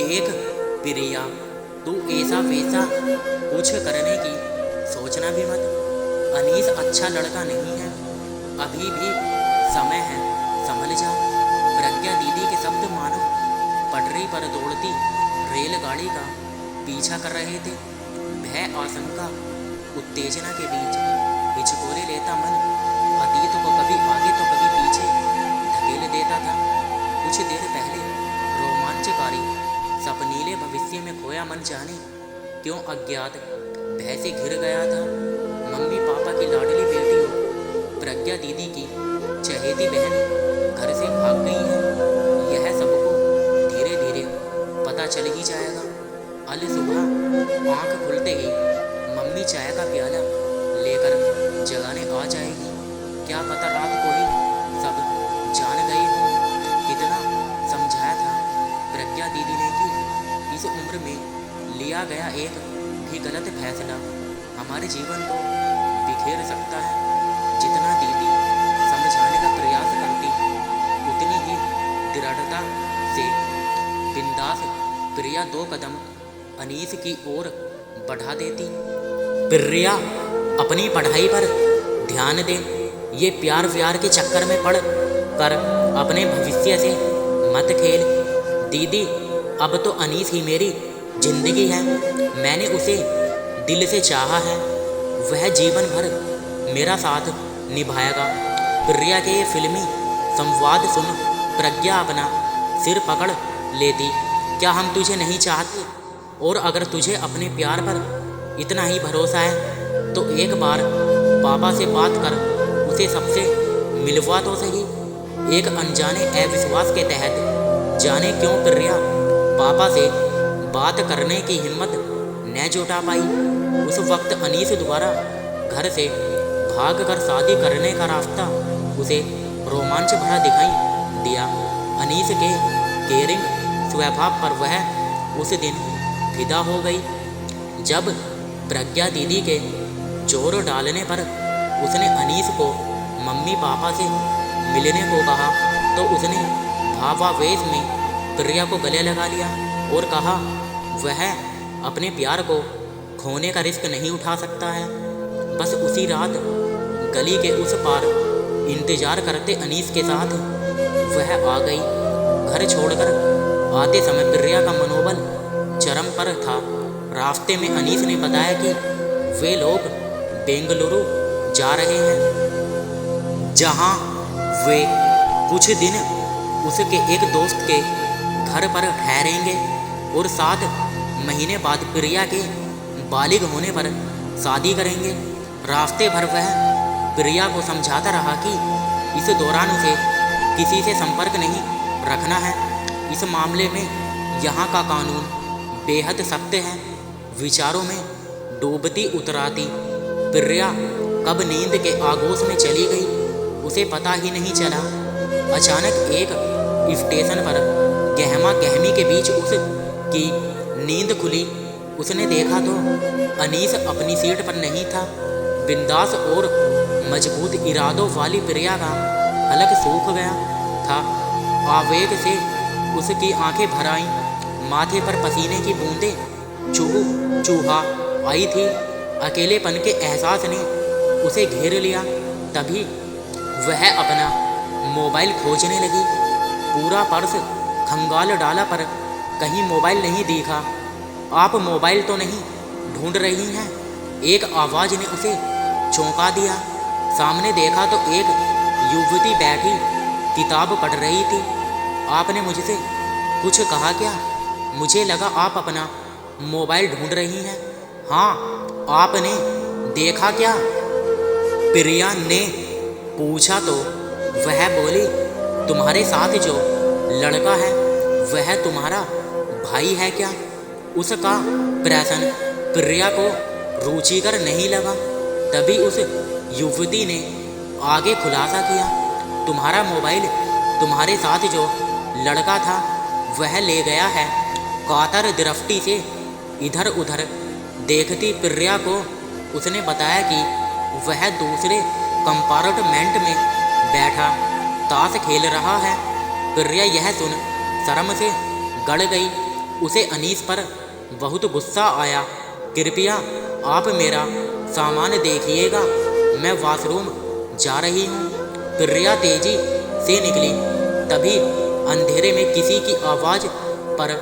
देख प्रिया, तू ऐसा वैसा कुछ करने की सोचना भी मत। अनीस अच्छा लड़का नहीं है, अभी भी समय है, संभल जा। प्रज्ञा दीदी के शब्द मानो पटरी पर दौड़ती रेलगाड़ी का पीछा कर रहे थे। भय, आशंका, उत्तेजना के बीच हिचकोले लेता मन अतीत को कभी आगे तो कभी पीछे धकेल देता था। कुछ देर पहले रोमांचकारी सपनीले भविष्य में खोया मन जाने क्यों अज्ञात भय से घिर गया था। मम्मी पापा की लाडली बेटी हो प्रज्ञा दीदी की चहेती बहन घर से भाग गई है, यह सबको धीरे धीरे पता चल ही जाएगा। अल सुबह आंख खुलते ही मम्मी चाय का प्याला लेकर जगाने आ जाएगी। क्या पता रात को ही सब जान गई हो। कितना समझाया था प्रज्ञा दीदी ने कि इस उम्र में लिया गया एक भी गलत फैसला हमारे जीवन को बिखेर सकता है। जितना दीदी समझाने का प्रयास करती उतनी ही दृढ़ता से बिंदास प्रिया 2 कदम अनीस की ओर बढ़ा देती। प्रिया, अपनी पढ़ाई पर ध्यान दे, ये प्यार व्यार के चक्कर में पड़ कर अपने भविष्य से मत खेल। दीदी, अब तो अनीस ही मेरी जिंदगी है, मैंने उसे दिल से चाहा है, वह जीवन भर मेरा साथ निभाएगा। प्रिया के ये फिल्मी संवाद सुन प्रज्ञा अपना सिर पकड़ लेती। क्या हम तुझे नहीं चाहते? और अगर तुझे अपने प्यार पर इतना ही भरोसा है तो एक बार पापा से बात कर उसे सबसे मिलवा तो सही। एक अनजाने अविश्वास के तहत जाने क्यों प्रिया पापा से बात करने की हिम्मत न जुटा पाई। उस वक्त अनीस द्वारा घर से भागकर शादी करने का रास्ता उसे रोमांच भरा दिखाई दिया। अनीस के केयरिंग स्वभाव पर वह उस दिन फिदा हो गई। जब प्रज्ञा दीदी के जोर डालने पर उसने अनीस को मम्मी पापा से मिलने को कहा तो उसने भावावेश में प्रिया को गले लगा लिया और कहा वह अपने प्यार को खोने का रिस्क नहीं उठा सकता है। बस उसी रात गली के उस पार इंतजार करते अनीस के साथ वह आ गई। घर छोड़कर आते समय प्रिया का मनोबल चरम पर था। रास्ते में अनीस ने बताया कि वे लोग बेंगलुरु जा रहे हैं, जहां वे कुछ दिन उसके एक दोस्त के घर पर ठहरेंगे और 7 महीने बाद प्रिया के बालिग होने पर शादी करेंगे। रास्ते भर वह प्रिया को समझाता रहा कि इस दौरान उसे किसी से संपर्क नहीं रखना है। इस मामले में यहाँ का कानून बेहद सख्त है। विचारों में डूबती उतराती प्रिया कब नींद के आगोश में चली गई उसे पता ही नहीं चला। अचानक एक स्टेशन पर गहमा गहमी के बीच उसकी नींद खुली। उसने देखा तो अनीस अपनी सीट पर नहीं था। बिंदास और मजबूत इरादों वाली प्रिया का हलक सूख गया था। आवेग से उसकी आंखें भर आईं, माथे पर पसीने की बूंदें चूहा आई थी। अकेलेपन के एहसास ने उसे घेर लिया। तभी वह अपना मोबाइल खोजने लगी। पूरा पर्स खंगाल डाला पर कहीं मोबाइल नहीं दिखा। आप मोबाइल तो नहीं ढूंढ रही हैं? एक आवाज़ ने उसे चौंका दिया। सामने देखा तो एक युवती बैठी किताब पढ़ रही थी। आपने मुझसे कुछ कहा क्या? मुझे लगा आप अपना मोबाइल ढूंढ रही हैं। हाँ, आपने देखा क्या? प्रिया ने पूछा तो वह बोली, तुम्हारे साथ जो लड़का है वह तुम्हारा भाई है क्या? उसका प्रश्न प्रिया को रुचिकर नहीं लगा। तभी उस युवती ने आगे खुलासा किया, तुम्हारा मोबाइल तुम्हारे साथ जो लड़का था वह ले गया है। कातर दृष्टि से इधर उधर देखती प्रिया को उसने बताया कि वह दूसरे कंपार्टमेंट में बैठा ताश खेल रहा है। प्रिया यह सुन शर्म से गड़ गई। उसे अनीस पर बहुत गुस्सा आया। कृपया आप मेरा सामान देखिएगा, मैं वॉशरूम जा रही हूँ। प्रिया तेजी से निकली। तभी अंधेरे में किसी की आवाज़ पर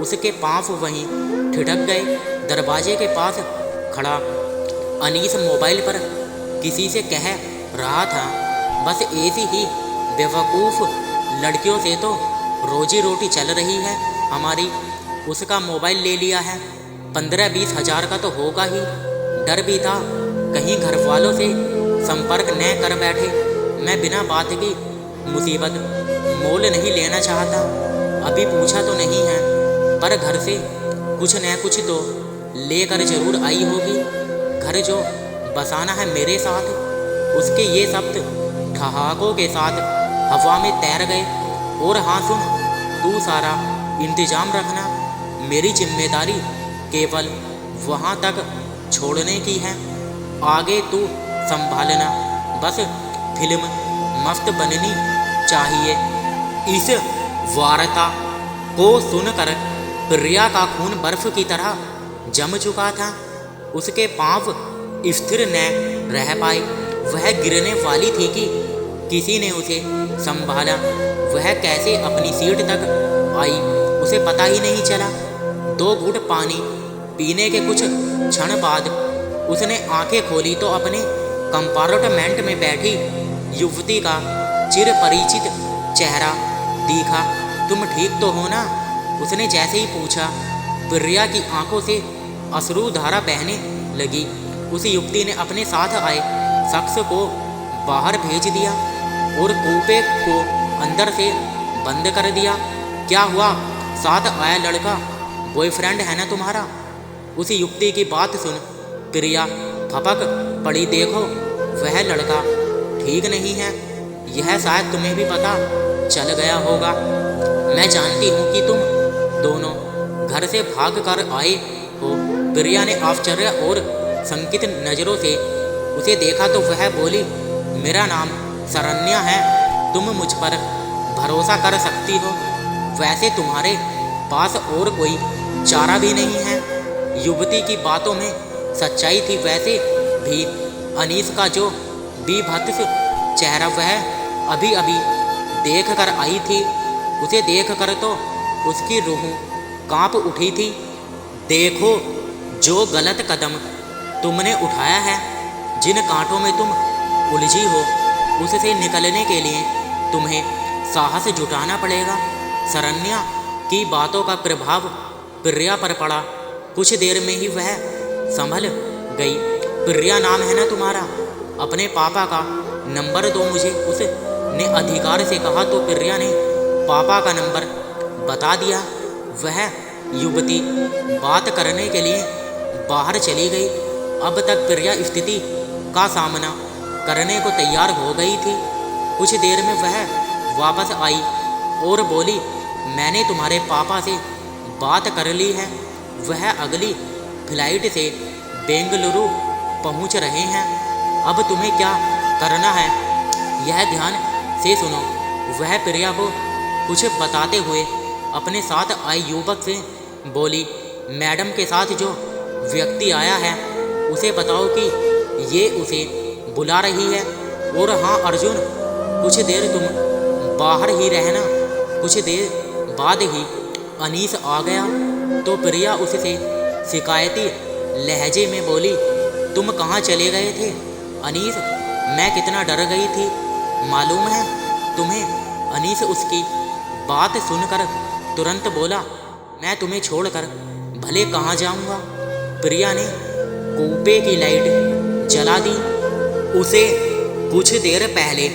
उसके पाँव वहीं ठिठक गए। दरवाजे के पास खड़ा अनीस मोबाइल पर किसी से कह रहा था, बस ऐसी ही बेवकूफ़ लड़कियों से तो रोजी रोटी चल रही है हमारी। उसका मोबाइल ले लिया है, 15-20 हज़ार का तो होगा ही। डर भी था कहीं घर वालों से संपर्क न कर बैठे। मैं बिना बात की मुसीबत मोल नहीं लेना चाहता। अभी पूछा तो नहीं है, पर घर से कुछ न कुछ तो लेकर जरूर आई होगी। घर जो बसाना है मेरे साथ। उसके ये शब्द ठहाकों के साथ हवा में तैर गए। और हाँ सुन, तू सारा इंतजाम रखना, मेरी जिम्मेदारी केवल वहाँ तक छोड़ने की है, आगे तू संभालना। बस फिल्म मस्त बननी चाहिए। इस वार्ता को सुनकर प्रिया का खून बर्फ की तरह जम चुका था। उसके पांव स्थिर न रह पाए। वह गिरने वाली थी कि किसी ने उसे संभाला। वह कैसे अपनी सीट तक आई उसे पता ही नहीं चला। 2 घूंट पानी पीने के कुछ क्षण बाद उसने आंखें खोली तो अपने कंपार्टमेंट में बैठी युवती का चिर परिचित चेहरा दिखा। तुम ठीक तो हो ना? उसने जैसे ही पूछा, प्रिया की आंखों से अश्रुधारा बहने लगी। उस युवती ने अपने साथ आए शख्स को बाहर भेज दिया और कूपे को अंदर से बंद कर दिया। क्या हुआ? साथ आया लड़का बॉयफ्रेंड है ना तुम्हारा? उस युवती की बात सुन प्रिया फपक पड़ी। देखो, वह लड़का ठीक नहीं है, यह शायद तुम्हें भी पता चल गया होगा। मैं जानती हूँ कि तुम दोनों घर से भाग कर आए हो। प्रिया ने आश्चर्य और शंकित नज़रों से उसे देखा तो वह बोली, मेरा नाम शरण्या है, तुम मुझ पर भरोसा कर सकती हो। वैसे तुम्हारे पास और कोई चारा भी नहीं है। युवती की बातों में सच्चाई थी। वैसे भी अनीस का जो बीभत्स चेहरा वह अभी अभी देख कर आई थी, उसे देख कर तो उसकी रूह कांप उठी थी। देखो, जो गलत कदम तुमने उठाया है, जिन कांटों में तुम उलझी हो, उससे निकलने के लिए तुम्हें साहस जुटाना पड़ेगा। शरण्या की बातों का प्रभाव प्रिया पर पड़ा। कुछ देर में ही वह संभल गई। प्रिया नाम है ना तुम्हारा? अपने पापा का नंबर दो मुझे, उसने अधिकार से कहा तो प्रिया ने पापा का नंबर बता दिया। वह युवती बात करने के लिए बाहर चली गई। अब तक प्रिया स्थिति का सामना करने को तैयार हो गई थी। कुछ देर में वह वापस आई और बोली, मैंने तुम्हारे पापा से बात कर ली है। वह अगली फ्लाइट से बेंगलुरु पहुंच रहे हैं। अब तुम्हें क्या करना है यह ध्यान से सुनो। वह प्रिया को कुछ बताते हुए अपने साथ आई युवक से बोली, मैडम के साथ जो व्यक्ति आया है उसे बताओ कि ये उसे बुला रही है। और हाँ अर्जुन, कुछ देर तुम बाहर ही रहना। कुछ देर बाद ही अनीस आ गया तो प्रिया उससे शिकायती लहजे में बोली, तुम कहाँ चले गए थे अनीस? मैं कितना डर गई थी मालूम है तुम्हें? अनीस उसकी बात सुनकर तुरंत बोला, मैं तुम्हें छोड़कर भले कहाँ जाऊँगा। प्रिया ने कूपे की लाइट जला दी। उसे कुछ देर पहले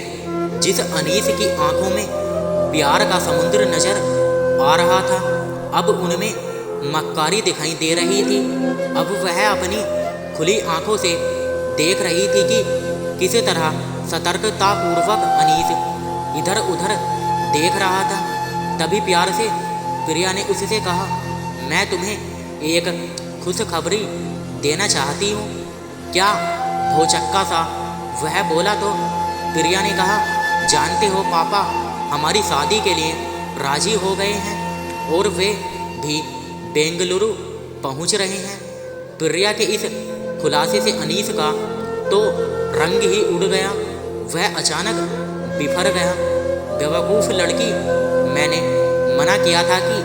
जिस अनीस की आंखों में प्यार का समुद्र नजर आ रहा था, अब उनमें मक्कारी दिखाई दे रही थी। अब वह अपनी खुली आंखों से देख रही थी कि किसी तरह सतर्कतापूर्वक अनीस इधर उधर देख रहा था। तभी प्यार से प्रिया ने उससे कहा, मैं तुम्हें एक खुशखबरी देना चाहती हूँ। क्या? भौचक्का सा वह बोला तो प्रिया ने कहा, जानते हो पापा हमारी शादी के लिए राजी हो गए हैं और वे भी बेंगलुरु पहुंच रहे हैं। प्रिया के इस खुलासे से अनीस का तो रंग ही उड़ गया। वह अचानक बिफर गया। बेवकूफ़ लड़की, मैंने मना किया था कि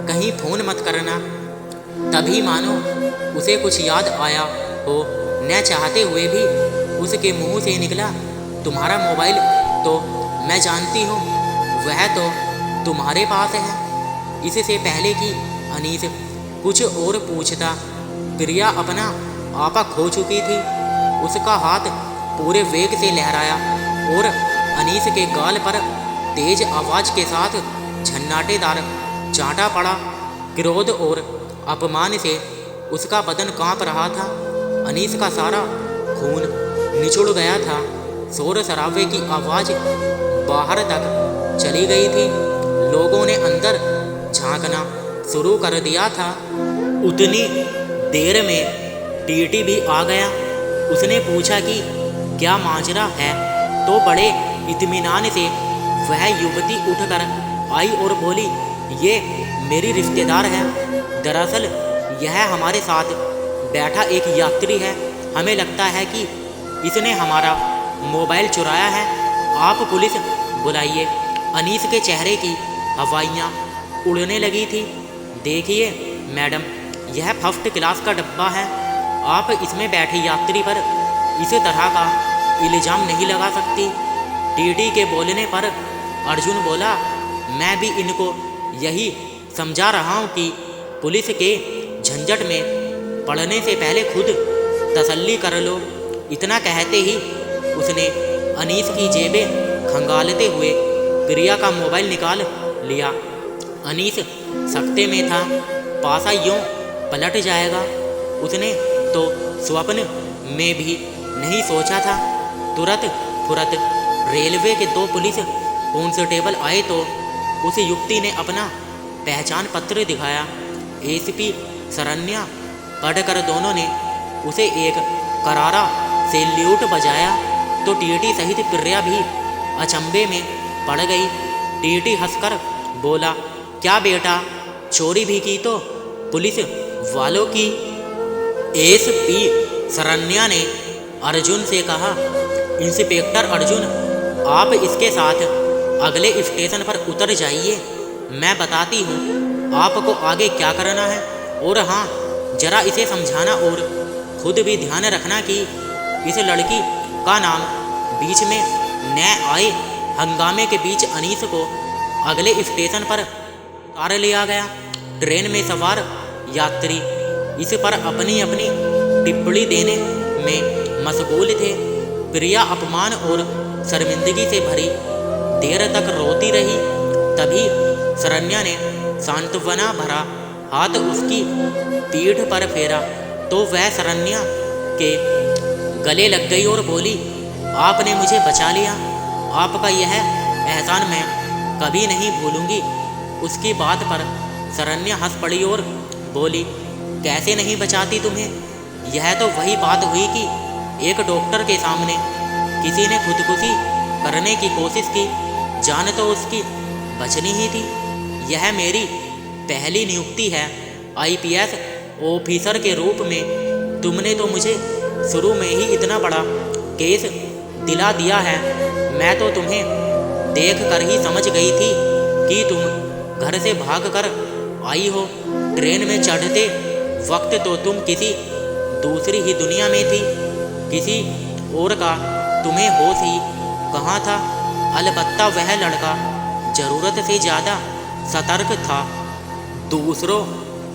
कहीं फ़ोन मत करना। तभी मानो उसे कुछ याद आया हो, न चाहते हुए भी उसके मुंह से निकला, तुम्हारा मोबाइल तो मैं जानती हूँ, वह तो तुम्हारे पास है। इससे पहले कि अनीस कुछ और पूछता, प्रिया अपना आपा खो चुकी थी। उसका हाथ पूरे वेग से लहराया और अनीस के गाल पर तेज आवाज़ के साथ झन्नाटेदार चांटा पड़ा। क्रोध और अपमान से उसका बदन कांप रहा था। अनीस का सारा खून निचुड़ गया था। शोर शराबे की आवाज़ बाहर तक चली गई थी। लोगों ने अंदर झांकना शुरू कर दिया था। उतनी देर में टीटी भी आ गया। उसने पूछा कि क्या माजरा है, तो बड़े इत्मीनान से वह युवती उठकर आई और बोली, ये मेरी रिश्तेदार है। दरअसल यह हमारे साथ बैठा एक यात्री है। हमें लगता है कि इसने हमारा मोबाइल चुराया है। आप पुलिस बुलाइए। अनीस के चेहरे की हवाइयाँ उड़ने लगी थी। देखिए मैडम, यह फर्स्ट क्लास का डब्बा है। आप इसमें बैठे यात्री पर इस तरह का इल्ज़ाम नहीं लगा सकती। टीटी के बोलने पर अर्जुन बोला, मैं भी इनको यही समझा रहा हूँ कि पुलिस के झंझट में पड़ने से पहले खुद तसल्ली कर लो। इतना कहते ही उसने अनीस की जेबें खंगालते हुए प्रिया का मोबाइल निकाल लिया। अनीस सख्ते में था, पासा यूँ पलट जाएगा उसने तो स्वप्न में भी नहीं सोचा था। तुरंत फुरत रेलवे के 2 पुलिस कांस्टेबल आए तो उस युवती ने अपना पहचान पत्र दिखाया। एसपी शरण्या पढ़कर दोनों ने उसे एक करारा सैल्यूट बजाया तो टीटी सहित प्रिया भी अचंभे में पड़ गई। टीटी हंसकर बोला, क्या बेटा, चोरी भी की तो पुलिस वालों की? एसपी शरण्या ने अर्जुन से कहा, इंस्पेक्टर अर्जुन, आप इसके साथ अगले स्टेशन पर उतर जाइए। मैं बताती हूँ आपको आगे क्या करना है। और हाँ, जरा इसे समझाना और खुद भी ध्यान रखना कि इस लड़की का नाम बीच में न आए। हंगामे के बीच अनीस को अगले स्टेशन पर उतार लिया गया। ट्रेन में सवार यात्री इस पर अपनी अपनी टिप्पणी देने में मशगूल थे। प्रिया अपमान और शर्मिंदगी से भरी देर तक रोती रही। तभी शरण्या ने सांत्वना भरा हाथ उसकी पीठ पर फेरा तो वह शरण्या के गले लग गई और बोली, आपने मुझे बचा लिया। आपका यह एहसान मैं कभी नहीं भूलूंगी। उसकी बात पर शरण्या हंस पड़ी और बोली, कैसे नहीं बचाती तुम्हें? यह तो वही बात हुई कि एक डॉक्टर के सामने किसी ने खुदकुशी करने की कोशिश की। जान तो उसकी बचनी ही थी। यह मेरी पहली नियुक्ति है आईपीएस ऑफिसर के रूप में। तुमने तो मुझे शुरू में ही इतना बड़ा केस दिला दिया है। मैं तो तुम्हें देख कर ही समझ गई थी कि तुम घर से भाग कर आई हो। ट्रेन में चढ़ते वक्त तो तुम किसी दूसरी ही दुनिया में थी। किसी और का तुम्हें होश ही कहाँ था। अलबत्ता वह लड़का ज़रूरत से ज़्यादा सतर्क था। दूसरों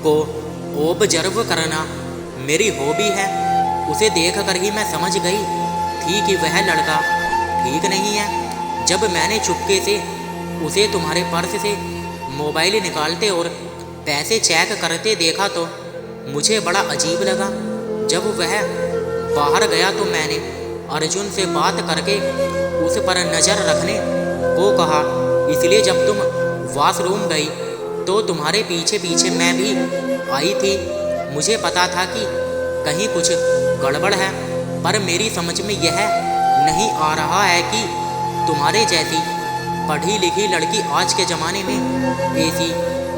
को ऑब्जर्व करना मेरी हॉबी है। उसे देख कर ही मैं समझ गई थी कि वह लड़का ठीक नहीं है। जब मैंने चुपके से उसे तुम्हारे पर्स से मोबाइल निकालते और पैसे चेक करते देखा तो मुझे बड़ा अजीब लगा। जब वह बाहर गया तो मैंने अर्जुन से बात करके उस पर नज़र रखने को कहा। इसलिए जब तुम वॉशरूम गई तो तुम्हारे पीछे पीछे मैं भी आई थी। मुझे पता था कि कहीं कुछ गड़बड़ है, पर मेरी समझ में यह नहीं आ रहा है कि तुम्हारे जैसी पढ़ी लिखी लड़की आज के ज़माने में ऐसी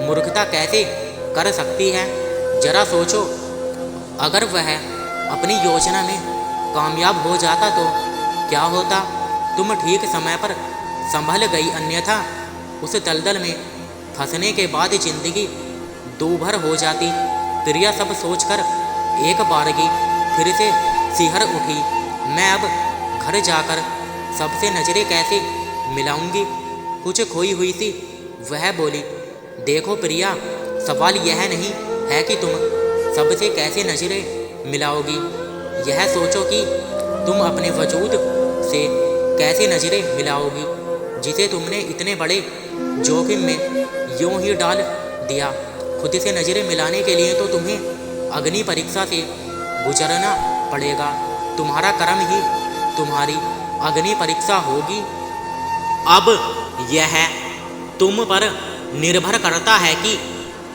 मूर्खता कैसे कर सकती है। जरा सोचो, अगर वह अपनी योजना में कामयाब हो जाता तो क्या होता। तुम ठीक समय पर संभल गई, अन्यथा उस दलदल में फंसने के बाद जिंदगी दूभर हो जाती। प्रिया सब सोचकर एक बारगी फिर से सिहर उठी। मैं अब घर जाकर सबसे नजरें कैसे मिलाऊंगी। कुछ खोई हुई सी वह बोली। देखो प्रिया, सवाल यह नहीं है कि तुम सबसे कैसे नजरें मिलाओगी, यह सोचो कि तुम अपने वजूद से कैसे नजरें मिलाओगी, जिसे तुमने इतने बड़े जोखिम में यूं ही डाल दिया। खुद से नजरें मिलाने के लिए तो तुम्हें अग्नि परीक्षा से गुजरना पड़ेगा। तुम्हारा कर्म ही तुम्हारी अग्नि परीक्षा होगी। अब यह तुम पर निर्भर करता है कि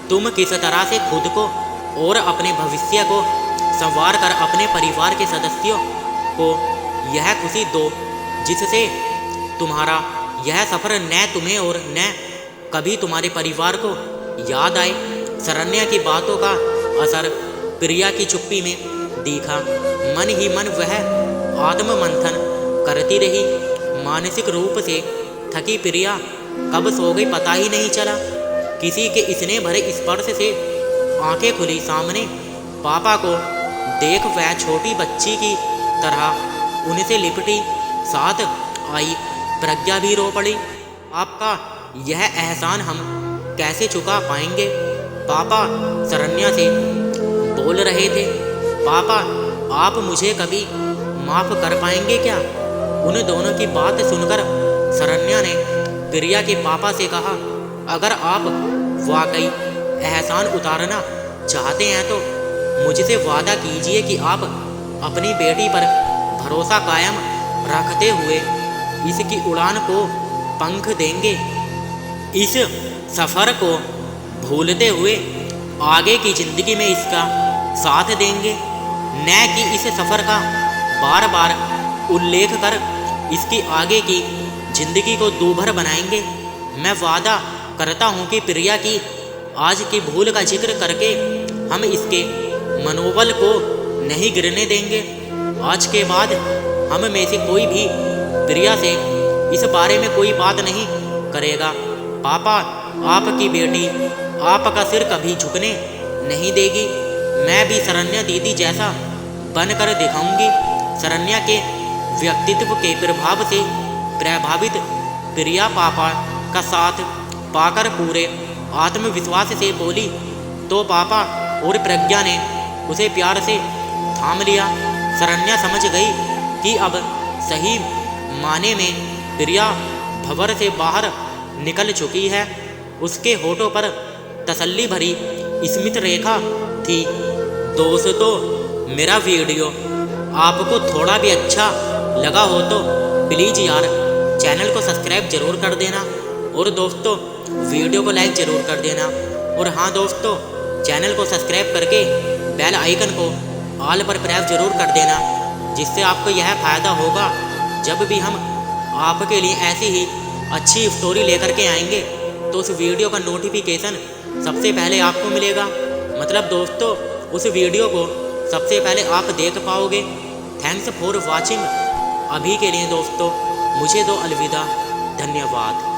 तुम किस तरह से खुद को और अपने भविष्य को संवार कर अपने परिवार के सदस्यों को यह खुशी दो जिससे तुम्हारा यह सफ़र न तुम्हें और न कभी तुम्हारे परिवार को याद आए। शरण्या की बातों का असर प्रिया की चुप्पी में दिखा। मन ही मन वह आत्ममंथन करती रही। मानसिक रूप से थकी प्रिया कब सो गई पता ही नहीं चला। किसी के इसने भरे स्पर्श से आंखें खुली। सामने पापा को देख वह छोटी बच्ची की तरह उनसे लिपटी। साथ आई प्रज्ञा भी रो पड़ी। आपका यह एहसान हम कैसे चुका पाएंगे। पापा शरण्या से बोल रहे थे। पापा, आप मुझे कभी माफ़ कर पाएंगे क्या। उन दोनों की बात सुनकर शरण्या ने प्रिया के पापा से कहा, अगर आप वाकई एहसान उतारना चाहते हैं तो मुझसे वादा कीजिए कि आप अपनी बेटी पर भरोसा कायम रखते हुए इसकी उड़ान को पंख देंगे। इस सफ़र को भूलते हुए आगे की ज़िंदगी में इसका साथ देंगे, न कि इस सफ़र का बार बार उल्लेख कर इसकी आगे की ज़िंदगी को दूभर बनाएंगे। मैं वादा करता हूँ कि प्रिया की आज की भूल का जिक्र करके हम इसके मनोबल को नहीं गिरने देंगे। आज के बाद हम में से कोई भी प्रिया से इस बारे में कोई बात नहीं करेगा। पापा, आपकी बेटी आपका सिर कभी झुकने नहीं देगी। मैं भी शरण्या दीदी जैसा बनकर दिखाऊंगी। शरण्या के व्यक्तित्व के प्रभाव से प्रभावित प्रिया पापा का साथ पाकर पूरे आत्मविश्वास से बोली। तो पापा और प्रज्ञा ने उसे प्यार से थाम लिया। शरण्या समझ गई कि अब सही माने में प्रिया भंवर से बाहर निकल चुकी है। उसके होठों पर तसल्ली भरी स्मित रेखा थी। दोस्तों, मेरा वीडियो आपको थोड़ा भी अच्छा लगा हो तो प्लीज़ यार चैनल को सब्सक्राइब ज़रूर कर देना और दोस्तों वीडियो को लाइक ज़रूर कर देना। और हाँ दोस्तों, चैनल को सब्सक्राइब करके बेल आइकन को ऑल पर प्रेस ज़रूर कर देना, जिससे आपको यह फ़ायदा होगा जब भी हम आपके लिए ऐसी ही अच्छी स्टोरी लेकर के आएंगे तो उस वीडियो का नोटिफिकेशन सबसे पहले आपको मिलेगा। मतलब दोस्तों, उस वीडियो को सबसे पहले आप देख पाओगे। Thanks for watching. अभी के लिए दोस्तों मुझे दो अलविदा। धन्यवाद।